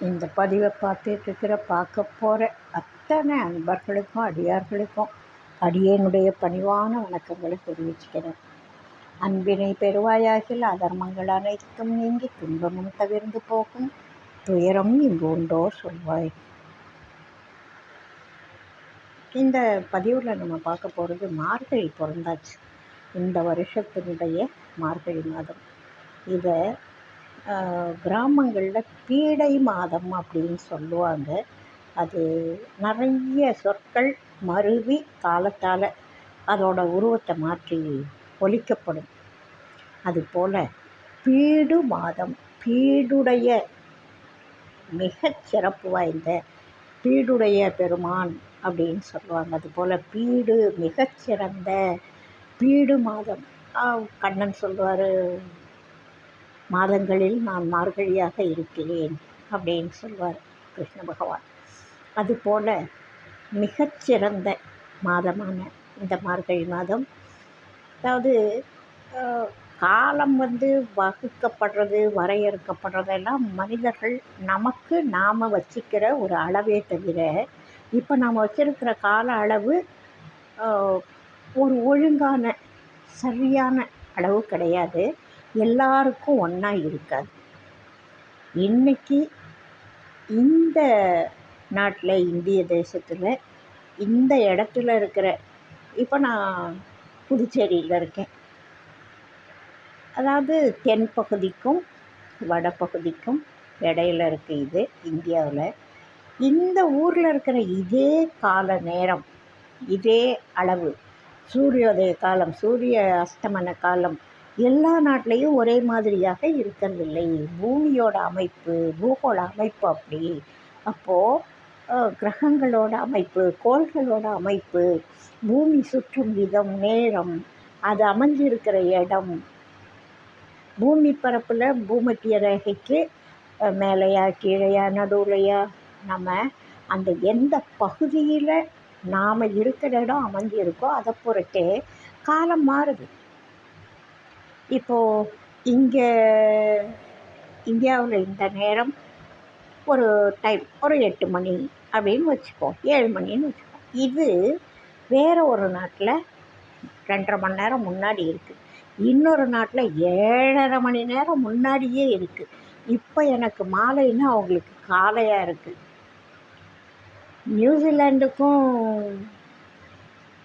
இந்த பதிவை பார்க்க போகிற அத்தனை அன்பர்களுக்கும் அடியார்களுக்கும் அடியேனுடைய பணிவான வணக்கங்களை தெரிவிச்சுக்கிறேன். அன்பினை பெறுவாயாகில் அதர்மங்கள் அனைத்தும் நீங்கி துன்பமும் தவிர்ந்து போகும், துயரம் இங்கு உண்டோ சொல்வாய். இந்த பதிவில் நம்ம பார்க்க போகிறது மார்கழி பிறந்தாச்சு. இந்த வருஷத்தினுடைய மார்கழி மாதம். இதை கிராமங்களில் பீடை மாதம் அப்படின்னு சொல்லுவாங்க. அது நிறைய சொற்கள் மருவி காலத்தால் அதோட உருவத்தை மாற்றி ஒலிக்கப்படும். அதுபோல் பீடு மாதம், பீடுடைய மிகச் சிறப்பு வாய்ந்த பீடுடைய பெருமான் அப்படின்னு சொல்லுவாங்க. அதுபோல் பீடு மிகச்சிறந்த பீடு மாதம். கண்ணன் சொல்வார், மாதங்களில் நான் மார்கழியாக இருக்கிறேன் அப்படின்னு சொல்வார் கிருஷ்ண பகவான். அதுபோல் மிகச்சிறந்த மாதமான இந்த மார்கழி மாதம், அதாவது காலம் வகுக்கப்படுறது வரையறுக்கப்படுறதெல்லாம் மனிதர்கள் நமக்கு நாம் வச்சுக்கிற ஒரு அளவே தவிர, இப்போ நாம் வச்சுருக்கிற கால அளவு ஒரு ஒழுங்கான சரியான அளவு கிடையாது. எல்லாருக்கும் ஒன்றா இருக்காது. இன்றைக்கி இந்த நாட்டில், இந்திய தேசத்தில், இந்த இடத்துல இருக்கிற, இப்போ நான் புதுச்சேரியில் இருக்கேன். அதாவது தென்பகுதிக்கும் வடபகுதிக்கும் இடையில இருக்குது இது இந்தியாவில். இந்த ஊரில் இருக்கிற இதே கால நேரம், இதே அளவு, சூரியோதய காலம், சூரிய அஸ்தமன காலம் எல்லா நாட்டிலையும் ஒரே மாதிரியாக இருக்கிறதில்லை. பூமியோட அமைப்பு, பூகோள அமைப்பு அப்படி. அப்போது கிரகங்களோட அமைப்பு, கோள்களோட அமைப்பு, பூமி சுற்றும் விதம், நேரம், அது அமைஞ்சிருக்கிற இடம், பூமி பரப்பில் பூமத்திய ரேகைக்கு மேலேயா கீழையா நடுவுலையா, நம்ம அந்த எந்த பகுதியில் நாம் இருக்கிற இடம் அமைஞ்சிருக்கோ அதை பொறுத்தே காலம் மாறுது. இப்போது இங்கே இந்தியாவில் இந்த நேரம் ஒரு டைம் ஒரு 8 மணி அப்படின்னு வச்சுப்போம், 7 மணின்னு வச்சுப்போம். இது வேறு ஒரு நாட்டில் 2.5 மணி நேரம் முன்னாடி இருக்குது, இன்னொரு நாட்டில் 7.5 மணி நேரம் முன்னாடியே இருக்குது. இப்போ எனக்கு மாலைன்னா அவங்களுக்கு காலையாக இருக்குது. நியூசிலாண்டுக்கும்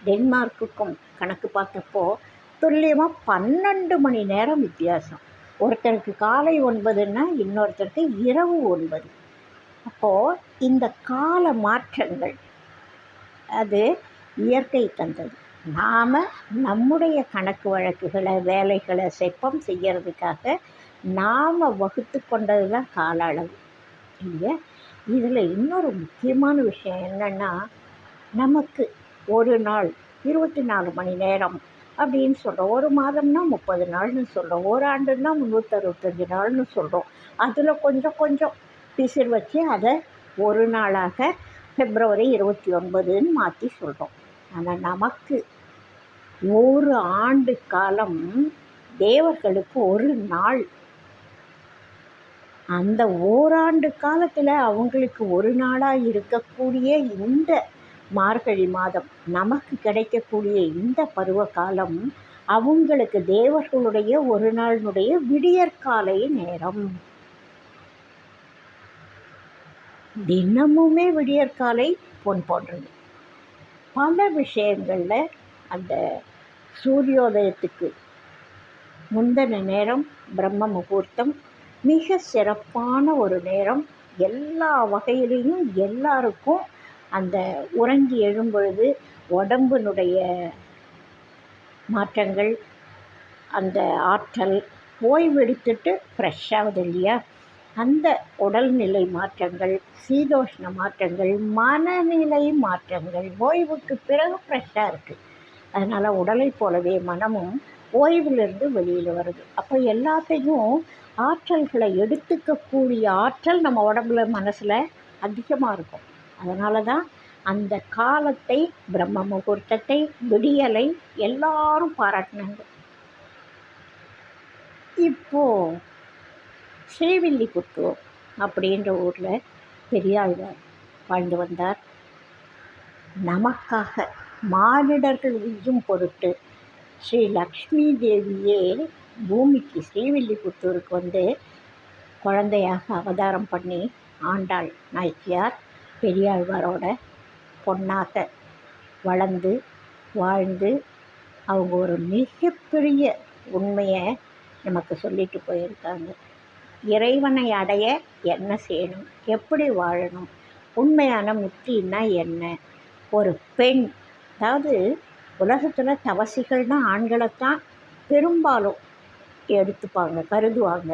டென்மார்க்குக்கும் கணக்கு பார்த்தப்போ துல்லியமாக 12 மணி நேரம் வித்தியாசம். ஒருத்தருக்கு காலை 9ன்னா இன்னொருத்தருக்கு இரவு 9. அப்போது இந்த கால மாற்றங்கள் அது இயற்கை தந்தது. நாம் நம்முடைய கணக்கு வழக்குகளை, வேலைகளை செப்பம் செய்கிறதுக்காக நாம் வகுத்து கொண்டது தான் கால அளவு இல்லையா. இதில் இன்னொரு முக்கியமான விஷயம் என்னென்னா, நமக்கு ஒரு நாள் 24 மணி நேரம் அப்படின்னு சொல்கிறோம். ஒரு மாதம்னா 30 நாள்னு சொல்கிறோம். ஒரு ஆண்டுன்னா 365 நாள்னு சொல்கிறோம். அதில் கொஞ்சம் கொஞ்சம் பிசிறு வச்சு அதை ஒரு நாளாக பிப்ரவரி 29ன்னு மாற்றி சொல்கிறோம். ஆனால் நமக்கு ஒரு ஆண்டு காலம் தேவர்களுக்கு ஒரு நாள். அந்த ஓராண்டு காலத்தில் அவங்களுக்கு ஒரு நாளாக இருக்கக்கூடிய இந்த மார்கழி மாதம், நமக்கு கிடைக்கக்கூடிய இந்த பருவ காலம் அவங்களுக்கு தேவர்களுடைய ஒரு நாளினுடைய விடியற்காலை நேரம். தினமுமே விடியற்காலை பொன் போன்றது. பல விஷயங்களில் அந்த சூரியோதயத்துக்கு முந்தின நேரம் பிரம்ம முகூர்த்தம் மிக சிறப்பான ஒரு நேரம். எல்லா வகையிலையும் எல்லாருக்கும் அந்த உறங்கி எழும்பொழுது உடம்பினுடைய மாற்றங்கள், அந்த ஆற்றல், ஓய்வெடுத்துட்டு ஃப்ரெஷ்ஷாகுது இல்லையா, அந்த உடல்நிலை மாற்றங்கள், சீதோஷ்ண மாற்றங்கள், மனநிலை மாற்றங்கள், ஓய்வுக்கு பிறகு ஃப்ரெஷ்ஷாக இருக்குது. அதனால் உடலை போலவே மனமும் ஓய்விலிருந்து வெளியில் வருது. அப்போ எல்லாத்தையும் ஆற்றல்களை எடுத்துக்கக்கூடிய ஆற்றல் நம்ம உடம்புல மனசில் அதிகமாக இருக்கும். அதனால தான் அந்த காலத்தை, பிரம்ம முகூர்த்தத்தை, விடியலை எல்லாரும் பாராட்டினாங்க. இப்போது ஸ்ரீவில்லிபுத்தூர் அப்படின்ற ஊரில் பெரியாழ்வார் வாழ்ந்து வந்தார். நமக்காக மானிடர்கள் உய்யும் பொருட்டு ஸ்ரீ லக்ஷ்மி தேவியே பூமிக்கு ஸ்ரீவில்லிபுத்தூருக்கு வந்து குழந்தையாக அவதாரம் பண்ணி ஆண்டாள் நாயக்கியார் பெரியாழ்வாரோட பொன்னாக வளர்ந்து வாழ்ந்து அவங்க ஒரு மிகப்பெரிய உண்மையை நமக்கு சொல்லிட்டு போயிருக்காங்க. இறைவனை அடைய என்ன செய்யணும், எப்படி வாழணும், உண்மையான முக்தின்னா என்ன, ஒரு பெண், அதாவது உலகத்தில் தவசிகள்னால் ஆண்களைத்தான் பெரும்பாலும் எடுத்துப்பாங்க, கருதுவாங்க.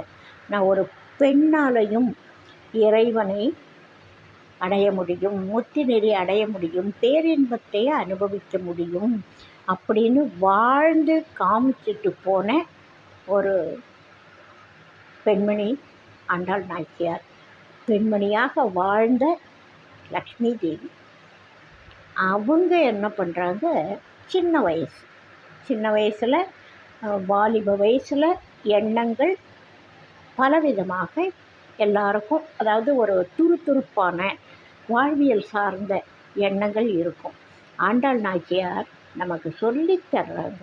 நான் ஒரு பெண்ணாலையும் இறைவனை அடைய முடியும், முத்தி நெறி அடைய முடியும், பேரின்பத்தை அனுபவிக்க முடியும் அப்படின்னு வாழ்ந்து காமிச்சிட்டு போன ஒரு பெண்மணி ஆண்டாள் நாயக்கியார். பெண்மணியாக வாழ்ந்த லக்ஷ்மி தேவி. அவங்க என்ன பண்ணுறாங்க, சின்ன வயசில் வாலிப வயசில் எண்ணங்கள் பலவிதமாக எல்லாருக்கும், அதாவது ஒரு துருதுருப்பான வாழ்வியல் சார்ந்த எண்ணங்கள் இருக்கும். ஆண்டாள் நாயக்கியார் நமக்கு சொல்லித்தர்றாங்க.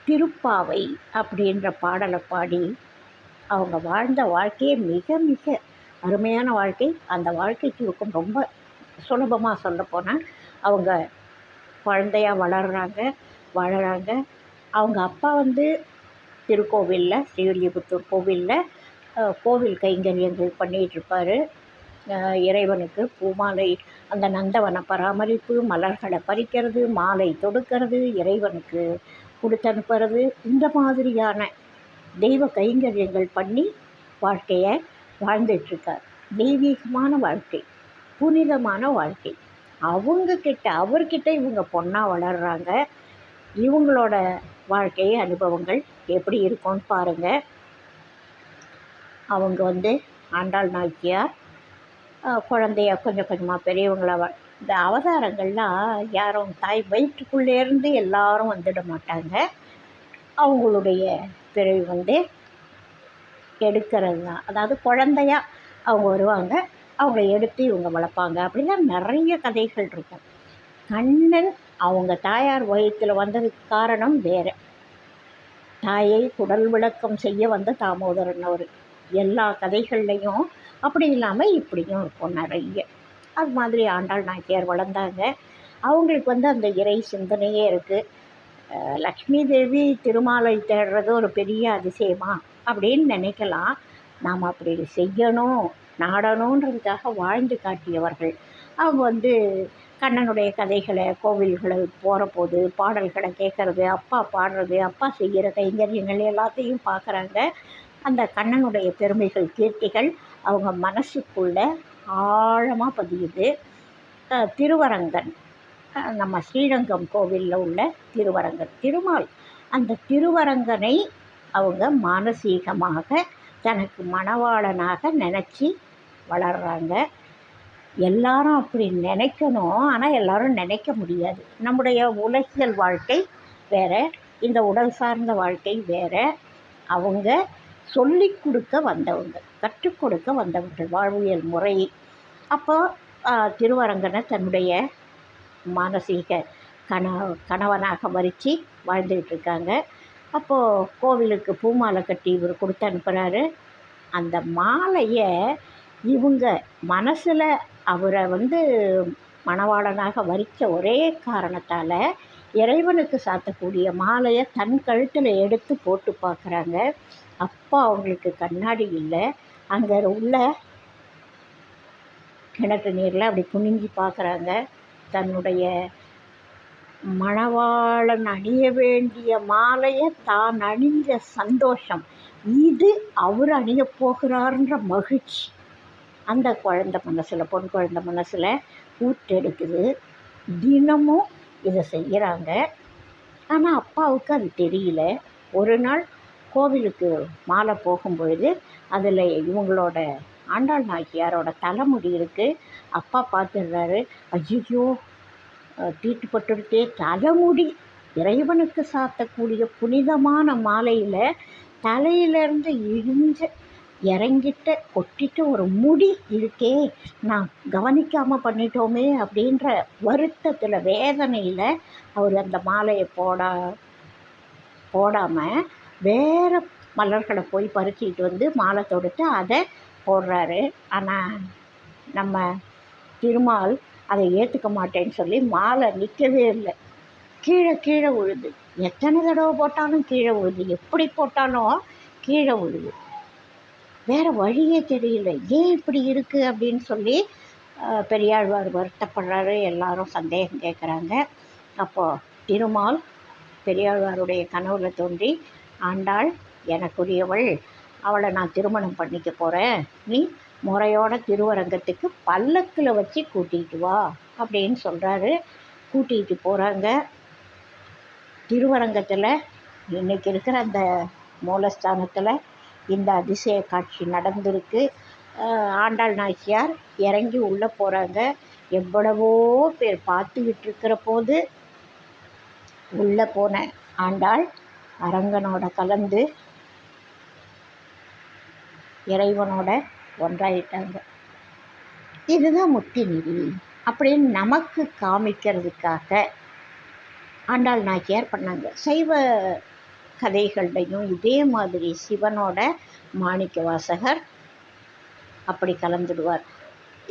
திருப்பாவை அப்படின்ற பாடலை பாடி அவங்க வாழ்ந்த வாழ்க்கையே மிக மிக அருமையான வாழ்க்கை. அந்த வாழ்க்கைக்கு இருக்கும் ரொம்ப சுலபமாக சொல்லப்போனால், அவங்க குழந்தையாக வளர்கிறாங்க. அவங்க அப்பா வந்து திருக்கோவிலில், ஸ்ரீவில்லிபுத்தூர் கோவிலில் கோவில் கைங்கரியங்கள் பண்ணிகிட்ருப்பார். இறைவனுக்கு பூமாலை, அந்த நந்தவன பராமரிப்பு, மலர்களை பறிக்கிறது, மாலை தொடுக்கிறது, இறைவனுக்கு கொடுத்து அனுப்புறது, இந்த மாதிரியான தெய்வ கைங்கரியங்கள் பண்ணி வாழ்க்கையை வாழ்ந்துட்டுருக்கார். தெய்வீகமான வாழ்க்கை, புனிதமான வாழ்க்கை. அவர்கிட்ட இவங்க பொண்ணாக வளர்கிறாங்க. இவங்களோட வாழ்க்கை அனுபவங்கள் எப்படி இருக்கும்னு பாருங்கள். அவங்க வந்து ஆண்டாள் நாயக்கியார் குழந்தைய கொஞ்சம் கொஞ்சமாக பெரியவங்கள இந்த அவதாரங்கள்லாம் யாரும் தாய் வயிற்றுக்குள்ளேருந்து எல்லாரும் வந்துட மாட்டாங்க. அவங்களுடைய பிறவி வந்து எடுக்கிறது தான். அதாவது குழந்தையாக அவங்க வருவாங்க, அவங்கள எடுத்து இவங்க வளர்ப்பாங்க. அப்படிலாம் நிறைய கதைகள் இருக்கும். கண்ணன் அவங்க தாயார் வயிற்றில் வந்ததுக்கு காரணம் வேறு. தாயை குடல் விளக்கம் செய்ய வந்த தாமோதரன் அவர். எல்லா கதைகள்லையும் அப்படி இல்லாமல் இப்படியும் இருக்கும் நிறைய. அது மாதிரி ஆண்டாள் நாயக்கியார் வளர்ந்தாங்க. அவங்களுக்கு வந்து அந்த இறை சிந்தனையே இருக்குது. லக்ஷ்மி தேவி திருமாலை தேடுறது ஒரு பெரிய அதிசயமா அப்படின்னு நினைக்கலாம். நாம் அப்படி செய்யணும், நாடணுன்றதுக்காக வாழ்ந்து காட்டியவர்கள். அவங்க வந்து கண்ணனுடைய கதைகளை, கோவில்களை போகிற போது பாடல்களை கேட்குறது, அப்பா பாடுறது, அப்பா செய்கிற கைங்கரியங்கள் எல்லாத்தையும் பார்க்குறாங்க. அந்த கண்ணனுடைய பெருமைகள், கீர்த்திகள் அவங்க மனசுக்குள்ளே ஆழமாக பதியுது. திருவரங்கன், நம்ம ஸ்ரீரங்கம் கோவிலில் உள்ள திருவரங்கன் திருமால், அந்த திருவரங்கனை அவங்க மானசீகமாக தனக்கு மணவாளனாக நினச்சி வளர்கிறாங்க. எல்லாரும் அப்படி நினைக்கணும், ஆனால் எல்லாரும் நினைக்க முடியாது. நம்முடைய உலகியல் வாழ்க்கை வேறு, இந்த உடல் சார்ந்த வாழ்க்கை வேறு. அவங்க சொல்லி கொடுக்க வந்தவங்க, கற்றுக் கொடுக்க வந்தவர்கள் வாழ்வியல் முறை. அப்போ திருவரங்கனை தன்னுடைய மானசீக கணவனாக வரித்து வாழ்ந்துக்கிட்டு இருக்காங்க. அப்போது கோவிலுக்கு பூமாலை கட்டி இவர் கொடுத்து அனுப்புகிறாரு. அந்த மாலையை இவங்க மனசில் அவரை வந்து மணவாளனாக வரித்த ஒரே காரணத்தால் இறைவனுக்கு சாத்தக்கூடிய மாலையை தன் கழுத்தில் எடுத்து போட்டு பார்க்குறாங்க. அப்போ அவங்களுக்கு கண்ணாடி இல்லை. அங்கே உள்ள கிணற்று நீரில் அப்படி குனிஞ்சி பார்க்குறாங்க. தன்னுடைய மணவாளன் அணிய வேண்டிய மாலையை தான் அணிஞ்ச சந்தோஷம், இது அவர் அணிய போகிறாருன்ற மகிழ்ச்சி அந்த குழந்தை மனசில், பொன் குழந்தை மனசில் ஊற்றெடுக்குது. தினமும் இதை செய்கிறாங்க. ஆனால் அப்பாவுக்கு அது தெரியல. ஒரு நாள் கோவிலுக்கு மாலை போகும்பொழுது அதில் இவங்களோட ஆண்டாள் நாயக்கியாரோட தலைமுடி இருக்குது. அப்பா பார்த்துடுறாரு. ஐயோ, தீட்டுப்பட்டுடுத்தே, தலைமுடி இறைவனுக்கு சாத்தக்கூடிய புனிதமான மாலையில் தலையிலேருந்து இழிஞ்ச இறங்கிட்ட கொட்டிட்டு ஒரு முடி இருக்கே, நான் கவனிக்காமல் பண்ணிட்டோமே அப்படின்ற வருத்தத்தில் வேதனையில் அவர் அந்த மாலையை போடாமல் வேறு மலர்களை போய் பறிச்சிக்கிட்டு வந்து மாலை தொடுத்து அதை போடுறாரு. ஆனால் நம்ம திருமால் அதை ஏற்றுக்க மாட்டேன்னு சொல்லி மாலை நிற்கவே இல்லை, கீழே கீழே விழுது. எத்தனை தடவை போட்டாலும் கீழே விழுது, எப்படி போட்டாலும் கீழே விழுது. வேறு வழியே தெரியல, ஏன் இப்படி இருக்குது அப்படின்னு சொல்லி பெரியாழ்வார் வருத்தப்படுறாரு. எல்லாரும் சந்தேகம் கேட்குறாங்க. அப்போது திருமால் பெரியாழ்வாருடைய கனவுல தோன்றி, ஆண்டாள் எனக்குரியவள், அவளை நான் திருமணம் பண்ணிக்க போகிறேன், நீ முறையோட திருவரங்கத்துக்கு பல்லக்கில் வச்சு கூட்டிகிட்டு வா அப்படின்னு சொல்கிறாரு. கூட்டிகிட்டு போகிறாங்க. திருவரங்கத்தில் இன்றைக்கி இருக்கிற அந்த மூலஸ்தானத்தில் இந்த அதிசய காட்சி நடந்திருக்கு. ஆண்டாள் நாச்சியார் இறங்கி உள்ளே போகிறாங்க. எவ்வளவோ பேர் பார்த்துக்கிட்டு இருக்கிற போது உள்ளே போன ஆண்டாள் அரங்கனோட கலந்து இறைவனோட ஒன்றாயிட்டாங்க. இதுதான் முக்தி நெறி அப்படின்னு நமக்கு காமிக்கிறதுக்காக ஆண்டாள் நாச்சியார் பண்ணாங்க. சைவ கதைகள்லையும் இதே மாதிரி சிவனோட மாணிக்க வாசகர் அப்படி கலந்துடுவார்.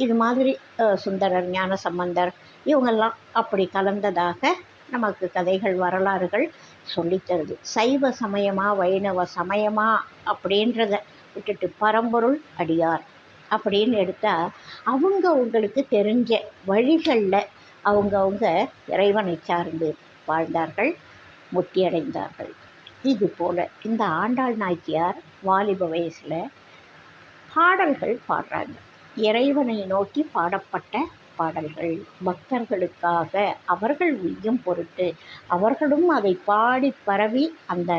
இது மாதிரி சுந்தரர், ஞான சம்பந்தர் இவங்கெல்லாம் அப்படி கலந்ததாக நமக்கு கதைகள், வரலாறுகள் சொல்லித்தருது. சைவ சமயமா வைணவ சமயமா அப்படின்றத விட்டுட்டு பரம்பொருள் அடியார் அப்படின்னு எடுத்தால் அவங்களுக்கு தெரிஞ்ச வழிகளில் அவங்கவுங்க இறைவனை சார்ந்து வாழ்ந்தார்கள், முக்தியடைந்தார்கள். இது போல் இந்த ஆண்டாள் நாச்சியார் வாலிப வயசில் பாடல்கள் பாடுறாங்க. இறைவனை நோக்கி பாடப்பட்ட பாடல்கள், பக்தர்களுக்காக அவர்கள் உய்யும் பொருட்டு அவர்களும் அதை பாடி பரவி அந்த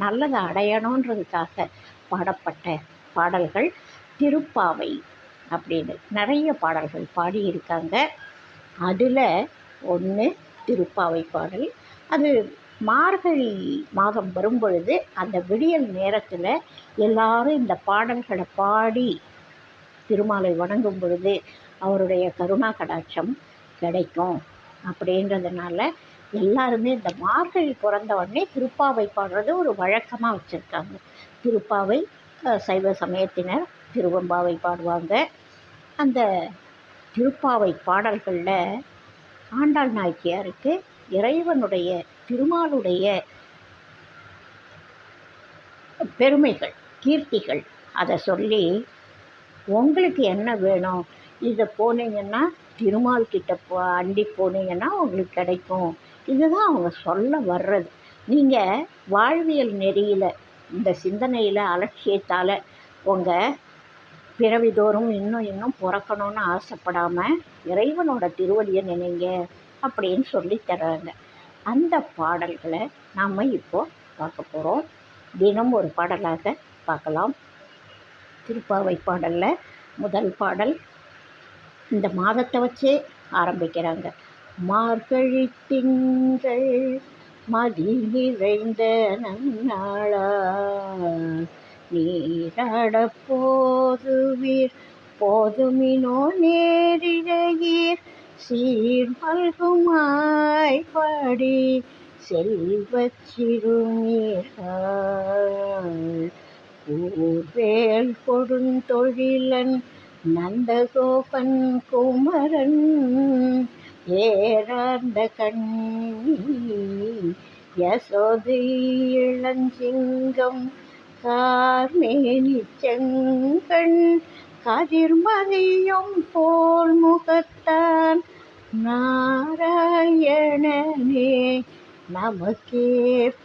நல்லதை அடையணுன்றதுக்காக பாடப்பட்ட பாடல்கள். திருப்பாவை அப்படின்னு நிறைய பாடல்கள் பாடியிருக்காங்க. அதில் ஒன்று திருப்பாவை பாடல். அது மார்கழி மாதம் வரும் பொழுது அந்த விடியல் நேரத்தில் எல்லாரும் இந்த பாடல்களை பாடி திருமாலை வணங்கும் பொழுது அவருடைய கருணா கடாட்சம் கிடைக்கும் அப்படின்றதுனால எல்லாருமே இந்த மார்கழி பிறந்த உடனே திருப்பாவை பாடுறது ஒரு வழக்கமாக வச்சுருக்காங்க. திருப்பாவை சைவ சமயத்தினர் திருவெம்பாவை பாடுவாங்க. அந்த திருப்பாவை பாடல்களில் ஆண்டாள் நாச்சியாருக்கு இறைவனுடைய திருமாலுடைய பெருமைகள், கீர்த்திகள் அதை சொல்லி, உங்களுக்கு என்ன வேணும், இதை போனீங்கன்னா திருமால் கிட்ட அண்டி போனீங்கன்னா உங்களுக்கு கிடைக்கும், இதுதான் அவங்க சொல்ல வர்றது. நீங்கள் வாழ்வியல் நெறியில் இந்த சிந்தனையில் அலட்சியத்தால் உங்கள் பிறவிதோறும் இன்னும் பிறக்கணும்னு ஆசைப்படாமல் இறைவனோட திருவடியை நினைங்க அப்படின்னு சொல்லி தர்றாங்க. அந்த பாடல்களை நாம் இப்போது பார்க்க போகிறோம். தினம் ஒரு பாடலாக பார்க்கலாம். திருப்பாவை பாடலில் முதல் பாடல் இந்த மாதத்தை வச்சே ஆரம்பிக்கிறாங்க. மார்கழி திங்கள் மதி நிறைந்த நன்னாளா நீராட போதுவீர் போதுமினோ நேரிழையீர் சீர்மல்குமாய் பாடி செல்வச் சிறுமீர்கள் கூர்வேல் கொடுந்தொழிலன் நந்தகோபன் குமரன் ஏறார்ந்த கண்ணி யசோதை இளஞ்சிங்கம் கார்மேனி செங்கண் கதிர்மதியும் போல் முகத்தான் நாராயணனே நமக்கே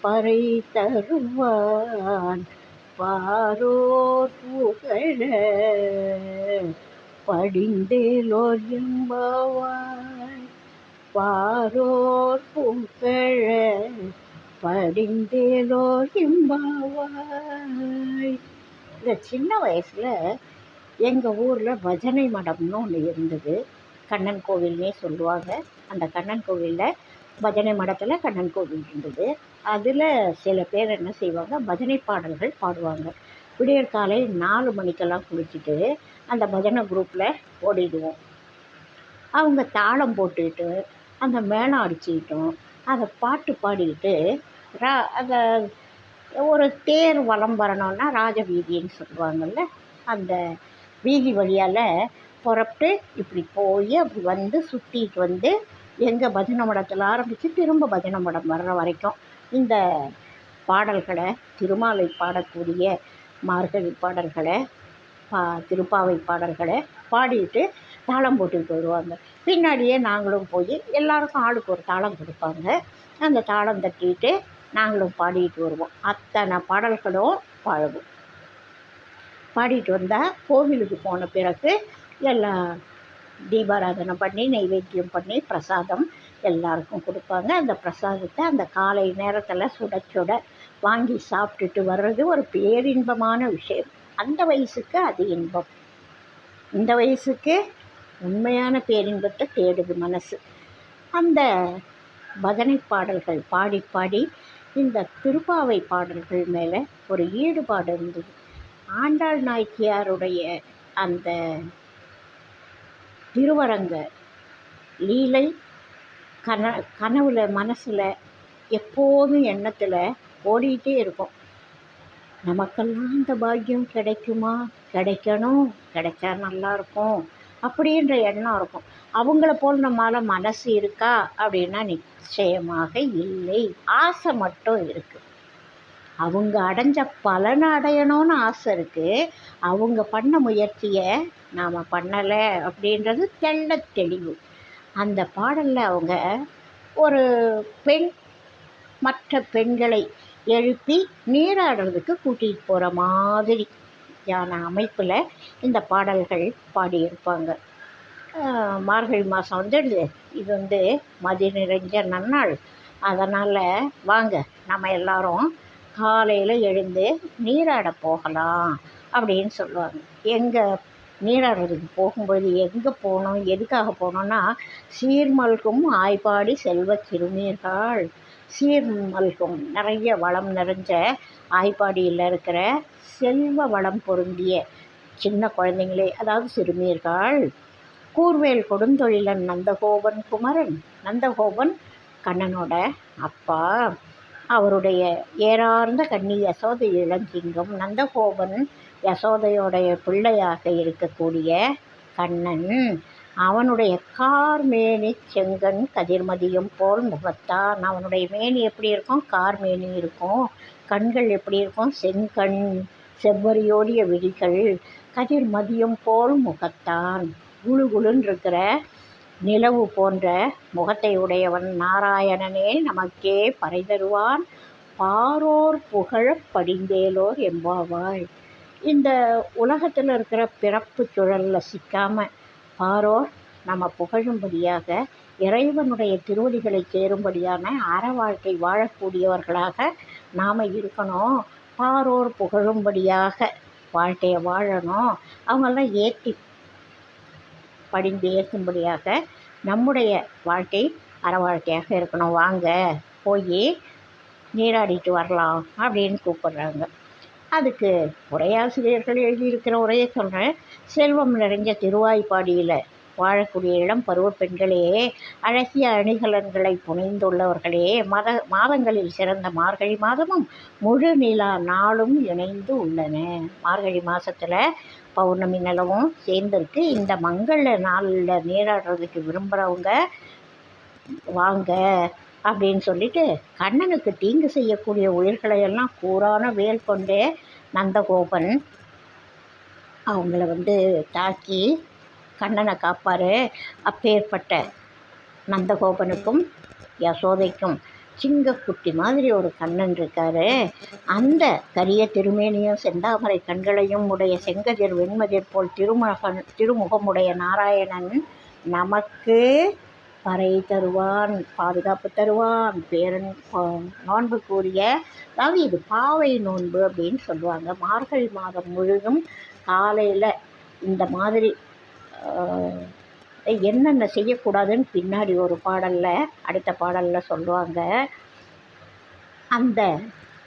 பறை தருவான் பாரோர் புகழ படிந்தேலோர் எம்பாவாய் பாரோர் புகழ படிந்தேலோர் எம்பாவாய். இந்த சின்ன வயசில் எங்கள் ஊரில் பஜனை மடம்னு ஒன்று இருந்தது. கண்ணன் கோவில்னே சொல்லுவாங்க. அந்த கண்ணன் கோவிலில் பஜனை மடத்தில் கண்ணன் கோவில் இருந்தது. அதில் சில பேர் என்ன செய்வாங்க, பஜனை பாடல்கள் பாடுவாங்க. விடியற்காலை 4 மணிக்கெல்லாம் குளிச்சுட்டு அந்த பஜனை குரூப்பில் ஓடிடுவோம். அவங்க தாளம் போட்டுக்கிட்டு அந்த மேளம் அடிச்சுக்கிட்டும் அதை பாட்டு பாடிக்கிட்டு அதை ஒரு தேர் வலம் வரணுன்னா ராஜவீதின்னு சொல்லுவாங்கள்ல, அந்த வீதி வழியால் புறப்பட்டு இப்படி போய் அப்படி வந்து சுற்றிட்டு வந்து எங்கள் பஜனை மடத்தில் ஆரம்பித்து திரும்ப பஜனை மடம் வர்ற வரைக்கும் இந்த பாடல்களை, திருமாலை பாடக்கூடிய மார்கழி பாடல்களை, திருப்பாவை பாடல்களை பாடிட்டு தாளம் போட்டுக்கிட்டு வருவாங்க. பின்னாடியே நாங்களும் போய் எல்லாருக்கும் ஆளுக்கு ஒரு தாளம் கொடுப்பாங்க. அந்த தாளம் தட்டிட்டு நாங்களும் பாடிட்டு வருவோம். அத்தனை பாடல்களும் பாடுவோம். பாடிட்டு வந்தால் கோவிலுக்கு போன பிறகு எல்லாம் தீபாராதனை பண்ணி நைவேத்தியம் பண்ணி பிரசாதம் எல்லாருக்கும் கொடுப்பாங்க. அந்த பிரசாதத்தை அந்த காலை நேரத்தில் சுட சுட வாங்கி சாப்பிட்டுட்டு வர்றது ஒரு பேரின்பமான விஷயம். அந்த வயசுக்கு அது இன்பம். இந்த வயசுக்கு உண்மையான பேரின்பத்தை தேடுது மனசு. அந்த பஜனை பாடல்கள் பாடி பாடி இந்த திருப்பாவை பாடல்கள் மேலே ஒரு ஈடுபாடு இருந்தது. ஆண்டாள் நாயக்கியாருடைய அந்த திருவரங்க லீலை கனவுல மனசில் எப்போதும் எண்ணத்தில் ஓடிக்கிட்டே இருக்கும். நமக்கெல்லாம் இந்த பாக்கியம் கிடைக்குமா, கிடைக்கணும், கிடைச்சா நல்லாயிருக்கும் அப்படின்ற எண்ணம் இருக்கும். அவங்கள போல் நம்மளால் மனசு இருக்கா அப்படின்னா நிச்சயமாக இல்லை. ஆசை மட்டும் இருக்குது. அவங்க அடைஞ்ச பலனை அடையணும்னு ஆசை இருக்குது. அவங்க பண்ண முயற்சியை நாம் பண்ணலை அப்படின்றது தெள்ள தெளிவு. அந்த பாடலில் அவங்க ஒரு பெண் மற்ற பெண்களை எழுப்பி நீராடுறதுக்கு கூட்டிகிட்டு போகிற மாதிரியான அமைப்பில் இந்த பாடல்கள் பாடியிருப்பாங்க. மார்கழி மாதம் வந்துடுது. இது மதி நிறைஞ்ச நன்னாள். அதனால் வாங்க நம்ம எல்லாரும் காலையில் எழுந்து நீராட போகலாம் அப்படின்னு சொல்லுவாங்க. எங்கே நீராடுறதுக்கு போகும்போது எங்கே போகணும், எதுக்காக போகணுன்னா, சீர்மல்கும் ஆய்பாடி செல்வ சிறுமீர்கள். சீர்மல்கும் நிறைய வளம் நிறைஞ்ச ஆய்ப்பாடியில் இருக்கிற செல்வ வளம் பொருந்திய சின்ன குழந்தைங்களே, அதாவது சிறுமீர்கள். கூர்வேல் கொடுந்தொழிலன் நந்தகோபன் குமரன். நந்தகோபன் கண்ணனோட அப்பா. அவருடைய ஏறார்ந்த கன்னி யசோதை இளஞ்சிங்கம். நந்தகோபன் யசோதையோடைய பிள்ளையாக இருக்கக்கூடிய கண்ணன். அவனுடைய கார்மேனி செங்கண் கதிர்மதியம் போல் முகத்தான். அவனுடைய மேனி எப்படி இருக்கும்? கார்மேனி இருக்கும். கண்கள் எப்படி இருக்கும்? செங்கண், செவ்வரியோடிய விழிகள். கதிர்மதியம் போல் முகத்தான். குழு குழுன்னு இருக்கிற நிலவு போன்ற முகத்தை உடையவன் நாராயணனே நமக்கே பறை தருவான். பாரோர் புகழப் படிந்தேலோர் எம்பாவாய். இந்த உலகத்தில் இருக்கிற பிறப்பு சுழலில் சிக்காமல் பாரோர் நம்ம புகழும்படியாக, இறைவனுடைய திருவடிகளை சேரும்படியான அற வாழ்க்கை வாழக்கூடியவர்களாக நாம் இருக்கணும். பாரோர் புகழும்படியாக வாழ்க்கையை வாழணும். அவங்களாம் ஏற்றி படிந்து ஏற்கும்படியாக நம்முடைய வாழ்க்கை அற வாழ்க்கையாக இருக்கணும். வாங்க போய் நீராடிட்டு வரலாம் அப்படின்னு கூப்பிடுறாங்க. அதுக்கு உரையாசிரியர்கள் எழுதியிருக்கிற உரையை சொல்கிறேன். செல்வம் நிறைஞ்ச திருவாய்ப்பாடியில் வாழக்கூடிய இளம் பருவ பெண்களே, அழகிய அணிகலன்களை புனைந்துள்ளவர்களே, மாதங்களில் சிறந்த மார்கழி மாதமும் முழு நிலா நாளும் இணைந்து உள்ளன. மார்கழி மாதத்தில் பௌர்ணமி நிலவும் சேர்ந்துருக்கு. இந்த மங்கள நாளில் நீராடுறதுக்கு விரும்புகிறவங்க வாங்க அப்படின்னு சொல்லிட்டு, கண்ணனுக்கு தீங்கு செய்யக்கூடிய உயிர்களையெல்லாம் கூரான வேல் கொண்டே நந்தகோபன் அவங்கள தாக்கி கண்ணனை காப்பார். அப்பேற்பட்ட நந்தகோபனுக்கும் யசோதைக்கும் சிங்கக்குட்டி மாதிரி ஒரு கண்ணன் இருக்கார். அந்த கரிய திருமேனியும் செந்தாமரை கண்களையும் உடைய செங்கதிர் வெண்மதிர் போல் திருமுகமுடைய நாராயணன் நமக்கு பறை தருவான், பாதுகாப்பு தருவான். பேரன் நோன்பு கூறிய, அதாவது இது பாவை நோன்பு அப்படின்னு சொல்லுவாங்க. மார்கழி மாதம் முழுதும் காலையில் இந்த மாதிரி என்னென்ன செய்யக்கூடாதுன்னு பின்னாடி ஒரு பாடலில், அடுத்த பாடலில் சொல்லுவாங்க. அந்த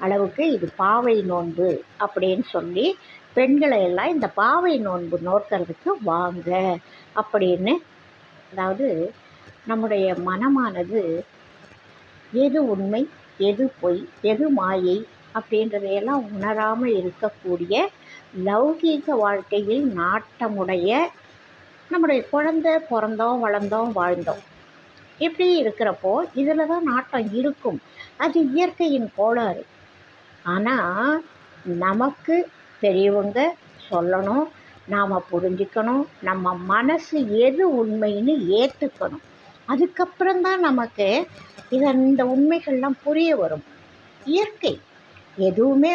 அளவுக்கு இது பாவை நோன்பு அப்படின்னு சொல்லி பெண்களை எல்லாம் இந்த பாவை நோன்பு நோக்கிறதுக்கு வாங்க அப்படின்னு. அதாவது நம்முடைய மனமானது எது உண்மை, எது பொய், எது மாயை அப்படின்றதையெல்லாம் உணராமல் இருக்கக்கூடிய லௌகீக வாழ்க்கையில் நாட்டமுடைய நம்முடைய குழந்தை பிறந்தோம், வளர்ந்தோம், வாழ்ந்தோம் இப்படி இருக்கிறப்போ இதில் தான் நாட்டம் இருக்கும். அது இயற்கையின் கோளாறு. ஆனால் நமக்கு பெரியவங்க சொல்லணும், நாம் புரிஞ்சுக்கணும், நம்ம மனசு எது உண்மைன்னு ஏற்றுக்கணும். அதுக்கப்புறம்தான் நமக்கு இந்த உண்மைகள்லாம் புரிய வரும். இயற்கை எதுவுமே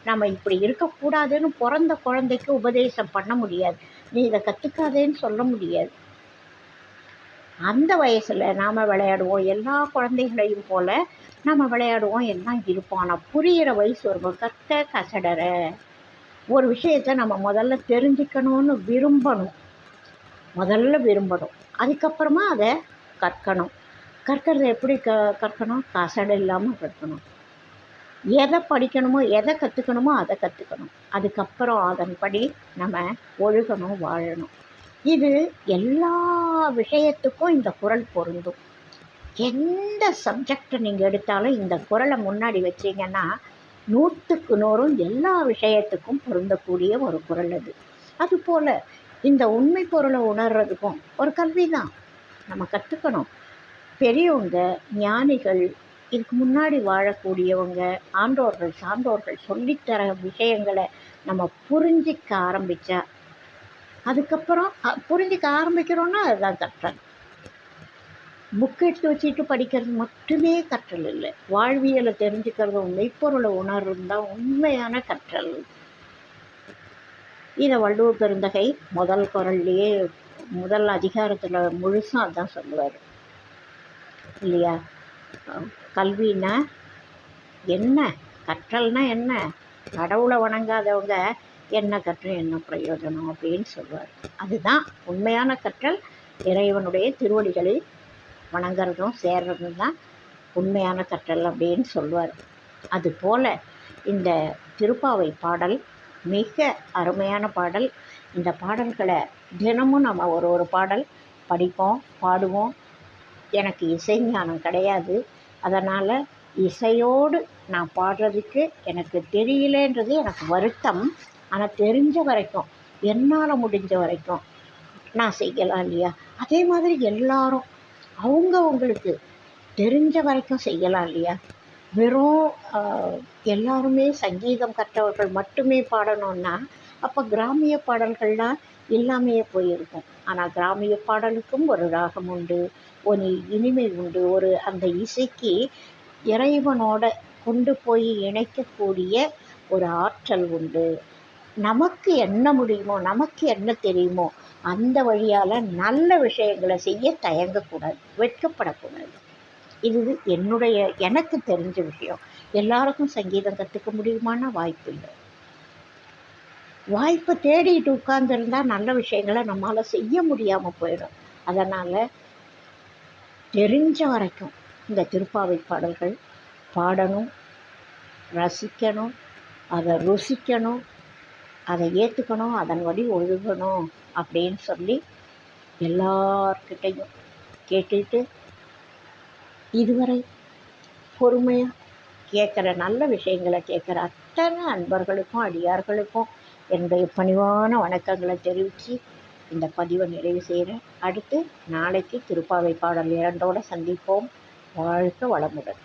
நம்ம இப்படி இருக்கக்கூடாதுன்னு பிறந்த குழந்தைக்கு உபதேசம் பண்ண முடியாது. நீ இதை கற்றுக்காதேன்னு சொல்ல முடியாது. அந்த வயசில் நாம் விளையாடுவோம், எல்லா குழந்தைகளையும் போல் நம்ம விளையாடுவோம், எல்லாம் இருப்போம். ஆனால் புரிகிற வயசு வரும்போது கசடற ஒரு விஷயத்தை நம்ம முதல்ல தெரிஞ்சுக்கணும்னு விரும்பணும். அதுக்கப்புறமா அதை கற்கணும். கற்கிறது எப்படி கற்கணும்? கசடு இல்லாமல் கற்கணும். எதை படிக்கணுமோ, எதை கற்றுக்கணுமோ அதை கற்றுக்கணும். அதுக்கப்புறம் அதன்படி நம்ம ஒழுகணும், வாழணும். இது எல்லா விஷயத்துக்கும் இந்த குறள் பொருந்தும். எந்த சப்ஜெக்டை நீங்கள் எடுத்தாலும் இந்த குறளை முன்னாடி வச்சிங்கன்னா 100க்கு 100 எல்லா விஷயத்துக்கும் பொருந்தக்கூடிய ஒரு குறள் அது. அதுபோல் இந்த உண்மை பொருளை உணர்றதுக்கும் ஒரு கல்வி தான் நம்ம கற்றுக்கணும். பெரியவங்க, ஞானிகள், இதுக்கு முன்னாடி வாழக்கூடியவங்க, ஆண்டோர்கள், சான்றோர்கள் சொல்லித்தர விஷயங்களை நம்ம புரிஞ்சிக்க ஆரம்பித்தா, அதுக்கப்புறம் புரிஞ்சிக்க ஆரம்பிக்கிறோன்னா அதுதான் கற்றல். புக் எடுத்து வச்சுட்டு படிக்கிறது மட்டுமே கற்றல் இல்லை. வாழ்வியலை தெரிஞ்சுக்கிறதும் மெய்ப்பொருளை உணர்வும் தான் உண்மையான கற்றல். இதை வள்ளுவர் பெருந்தகை முதல் குறள்லேயே முதல் அதிகாரத்தில் முழுசும் அதுதான் சொல்லுவார் இல்லையா? கல்வின்னா என்ன, கற்றல்னா என்ன, கடவுளை வணங்காதவங்க என்ன கற்று என்ன பிரயோஜனம் அப்படின்னு சொல்லுவார். அதுதான் உண்மையான கற்றல். இறைவனுடைய திருவடிகளில் வணங்குறதும் சேர்றதும் தான் உண்மையான கற்றல் அப்படின்னு சொல்லுவார். அதுபோல் இந்த திருப்பாவை பாடல் மிக அருமையான பாடல். இந்த பாடல்களை தினமும் நம்ம ஒரு பாடல் படிப்போம், பாடுவோம். எனக்கு இசை ஞானம் கிடையாது, அதனால் இசையோடு நான் பாடுறதுக்கு எனக்கு தெரியலேன்றது எனக்கு வருத்தம். ஆனால் தெரிஞ்ச வரைக்கும், என்னால் முடிஞ்ச வரைக்கும் நான் செய்யலாம் இல்லையா? அதே மாதிரி எல்லாரும் அவங்களுக்கு தெரிஞ்ச வரைக்கும் செய்யலாம் இல்லையா? வெறும் எல்லாருமே சங்கீதம் கற்றவர்கள் மட்டுமே பாடணுன்னா அப்போ கிராமிய பாடல்கள்லாம் இல்லாமையே போயிருக்கும். ஆனால் கிராமிய பாடலுக்கும் ஒரு ராகம் உண்டு, ஒரு இனிமை உண்டு, ஒரு அந்த இசைக்கு இறைவனோட கொண்டு போய் இணைக்கக்கூடிய ஒரு ஆற்றல் உண்டு. நமக்கு என்ன முடியுமோ, நமக்கு என்ன தெரியுமோ அந்த வழியால் நல்ல விஷயங்களை செய்ய தயங்கக்கூடாது, வெட்கப்படக்கூடாது. இது எனக்கு தெரிஞ்ச விஷயம். எல்லாருக்கும் சங்கீதம் கற்றுக்க முடியுமான்னா வாய்ப்பு இல்லை. வாய்ப்பை தேடிட்டு உட்கார்ந்துருந்தா நல்ல விஷயங்களை நம்மளால் செய்ய முடியாமல் போயிடும். அதனால் தெரிஞ்ச வரைக்கும் இந்த திருப்பாவை பாடல்கள் பாடணும், ரசிக்கணும், அதை ருசிக்கணும், அதை ஏற்றுக்கணும், அதன் வழி ஒழுகணும் அப்படின்னு சொல்லி எல்லார்கிட்டையும் கேட்டுட்டு இதுவரை பொறுமையாக கேட்குற நல்ல விஷயங்களை கேட்குற அத்தனை அன்பர்களுக்கும் அடியார்களுக்கும் என்னுடைய பணிவான வணக்கங்களை தெரிவித்து இந்த பதிவை நிறைவு செய்கிறேன். அடுத்து நாளைக்கு திருப்பாவை பாடல் 2 சந்திப்போம். வாழ்க வளமுடன்.